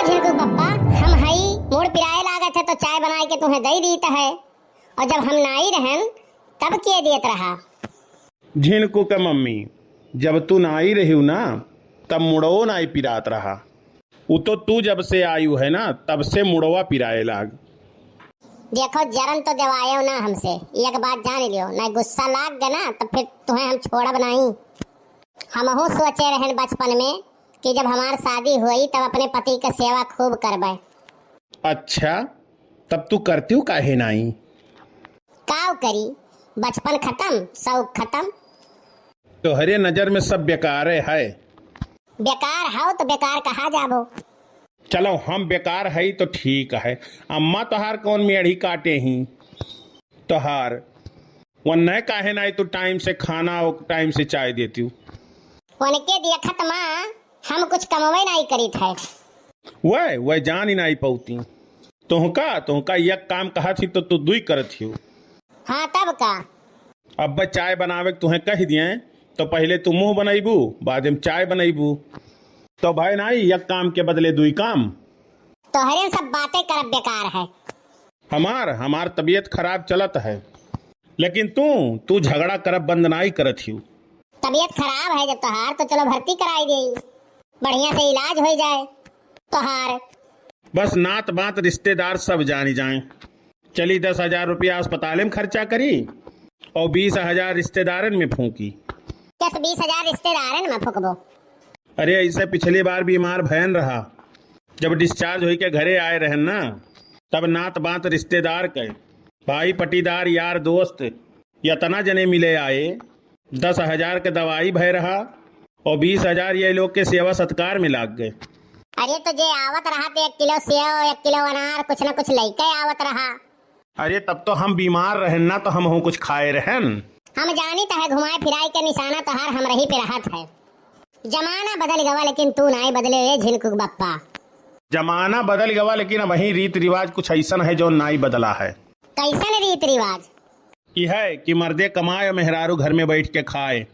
झिलकू पप्पा, हम हई मोड़ पिराए लागत है तो चाय बनाए के तुम्हें दई दीत है, और जब हम नाई रहन तब के दियत रहा। झिनकू के मम्मी, जब तू नाई रही ना तब मुड़ो नाई पिरात रहा। वो तो तू जब से आयु है ना तब से मुड़वा पिराए लाग। देखो जरन तो देवायो ना हमसे, एक बात जान लियो, ना गुस्सा लाग गया ना तो फिर तुम्हें हम छोड़ा बनाई। हमहू सोचे रहन बचपन में कि जब हमार शादी हुई तब अपने पति की सेवा खूब करबे। अच्छा, तब तू करती हूँ काहे नाई? काव करी, बचपन खत्म शौक खत्म। तो हरे नजर में सब बेकार है। बेकार हो तो बेकार कहा जाबो। चलो हम बेकार है तो ठीक है। अम्मा तोहार कौन मेढ़ी काटे ही तोहार वह काहे नाई तू टाइम से खाना और टाइम से चाय देती हूँ। उनके देखत माँ हम कुछ कमवे नहीं करीत है। वह जान ही नहीं पाती। तुहका एक काम कहा थी तो तू दुई करत ही। हाँ तब का। अब चाय बनावे के तुहें कह दिए तो पहले तू मुंह बनैबू बाद में चाय बनैबू। तो भाई नाई एक काम के बदले दुई काम। तो हरे सब बातें करब बेकार है। हमार तबीयत खराब चलत है, लेकिन तू झगड़ा करब बंद नाई करत ही। तबीयत खराब है जब तोहार तो चलो भर्ती कराई गई, बढ़िया से इलाज हो जाए तोहार। बस नात बात रिश्तेदार सब जानी जाए। चली 10,000 रुपया अस्पताल में खर्चा करी और 20,000 रिश्तेदारन में फूकी। किस 20,000 रिश्तेदारन में फुकबो? अरे ऐसे पिछली बार बीमार भयन रहा, जब डिस्चार्ज होई के घरे आए रहन ना तब नात बात रिश्तेदार के भाई पटीदार यार दोस्त यतना जने मिले आए। 10,000 के दवाई भय रहा और 20,000 ये लोग के सेवा सत्कार में लाग गए। अरे तो जे आवत रहा तो 1 किलो सेव 1 किलो अनार कुछ न कुछ लेके आवत रहा। अरे तब तो हम बीमार रहन ना तो हम कुछ खाए रहन। हम जानी तो है घुमाए फिराई के निशाना तोहार हम रही पे रहत है। जमाना बदल गवा लेकिन तू नहीं बदले ये झिलकुक बप्पा। जमाना बदल गवा लेकिन वही रीत रिवाज कुछ ऐसा है जो नाई बदला है। कैसन रीत रिवाज? यह है कि मर्दे कमाए और मेहरारू घर में बैठ के खाए।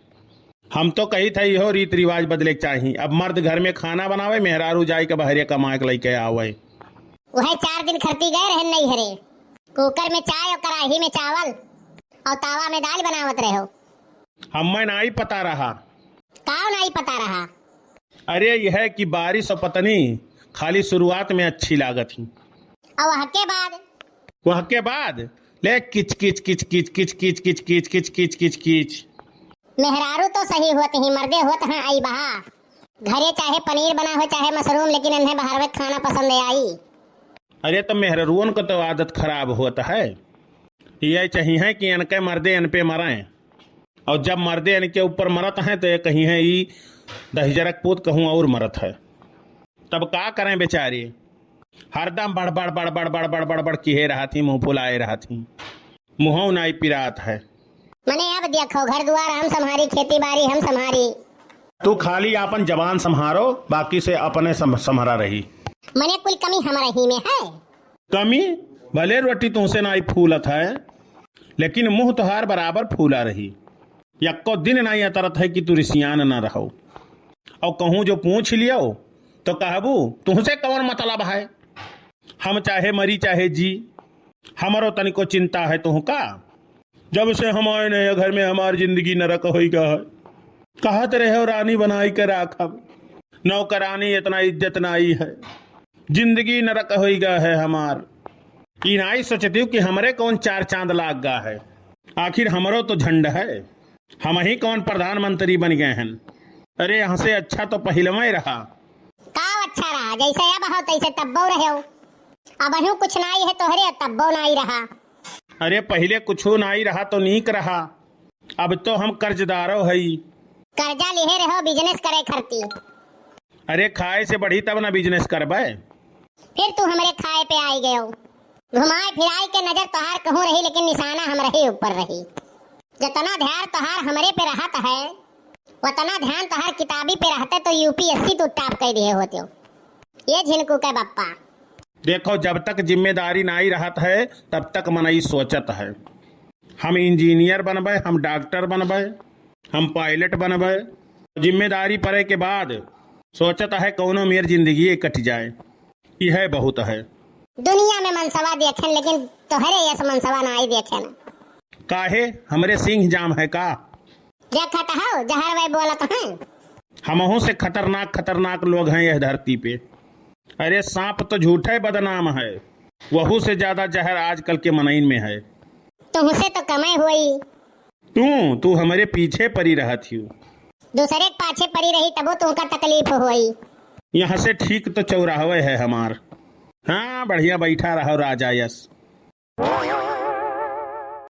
हम तो कही था यहो रीत रिवाज बदले चाहिए। अब मर्द घर में खाना बनावे, मेहरारू जाए के बहरे कमाए के लेके आवे। वह 4 दिन खरती गए रहन नहीं हरे, कुकर में चाय और कढ़ाई में चावल और तावा में दाल बनावत रहे हो। हमें नाई पता रहा। काव नहीं पता रहा? अरे यह है कि बारिश और पतनी खाली शुरुआत में अच्छी लागत थी, और वह के बाद ले किच किच किच किच किच किच किच किच किच किच किच किच। मेहरारू तो सही होते ही, मर्दे होत हैं आई बहा। घरे चाहे पनीर बना हो चाहे मशरूम, लेकिन इन्हें बाहर में खाना पसंद आई। अरे तो मेहरुओं को तो आदत खराब होता है। ये चाहिए कि इनके मर्दे इन पे मरें, और जब मर्दे इनके ऊपर मरत हैं तो ये कहीं है ये दहिजरक पूत कहूँ और मरत है। तब का करें बेचारी, हरदम बड़बड़ बड़बड़ बड़बड़ बड़बड़ किए रहा थी, मुँह फुलाए रहा थी, मुँह नाई पिरात है। मने अब देखो घर द्वार हम संभारी, खेती बाड़ी हम संभारी। तू खाली अपन जबान संभारो, बाकी से अपने संभारा रही। मने कुल कमी हमारा ही में है। कमी भले रोटी तुमसे नाई फूलत है, लेकिन मुंह तुहार बराबर फूला रही। यक्को दिन नाई अतरत है कि तू रिसियान न रहो, और कहूँ जो पूछ लियो तो कहबू तुमसे कौन मतलब है। हम चाहे मरी चाहे जी, हमारो तनिको चिंता है तुहका। जब से हम आए नए घर में हमारी जिंदगी नरक हो गया है। कहत रहे हो रानी बनाई के राखब, नौकरानी इतना इज्जत नाई है, जिंदगी नरक हो गया है हमार। ई नाई सोचती हूँ कि हमरे कौन 4 चांद लाग गया है। आखिर हमरो तो झंड है, हम ही कौन प्रधानमंत्री बन गए हैं। अरे यहाँ से अच्छा तो पहलवा ही रहा। काव अच्छा रहा, जैसे अब हो तैसे तब्बो रहे हो। अब अनु कुछ नाई है तोहरे तब्बो नाई रहा। अरे पहले कुछ नाई रहा तो नीक रहा, अब तो हम कर्जदारो हई। कर्जा लिहे रहो बिजनेस करे खरती। अरे खाए से बढ़ी तब ना बिजनेस करबे। फिर तू हमारे खाए पे आई गयो। घुमाए फिराए के नजर तोहार कहूँ रही, लेकिन निशाना हम रही ऊपर रही। जितना ध्यान तोहार हमरे पे रहता है उतना ध्यान तोहार किताबी पे रहते तो यूपीएससी तू टॉप कर दिए होते हो। ये झिनकू के बप्पा। देखो जब तक जिम्मेदारी नाई रहत है तब तक मनई सोचत है। हम इंजीनियर बनबे, हम डॉक्टर बनबे, हम पायलट बनबे। जिम्मेदारी पड़े के बाद सोचता है कौनो मेरी जिंदगी कट जाए। यह बहुत है। दुनिया में मनसवा देखें लेकिन तोहरे यस मनसवा ना आई देखे ना। काहे हमरे सिंह जाम है का? देखत हो जहर वही बोलत हैं। हमहू से खतरनाक खतरनाक लोग हैं यह धरती पे। अरे सांप तो झूठे बदनाम है, वहू से ज्यादा जहर आजकल के मनईन में है। तुमसे तो कमाई हुई। तू हमारे पीछे पड़ी रहा थी। दूसरे के पाछे पड़ी रही तबो तुमका तकलीफ हुई। यहाँ से ठीक तो चौराहवे है हमार। हाँ बढ़िया बैठा रहो राजा यस।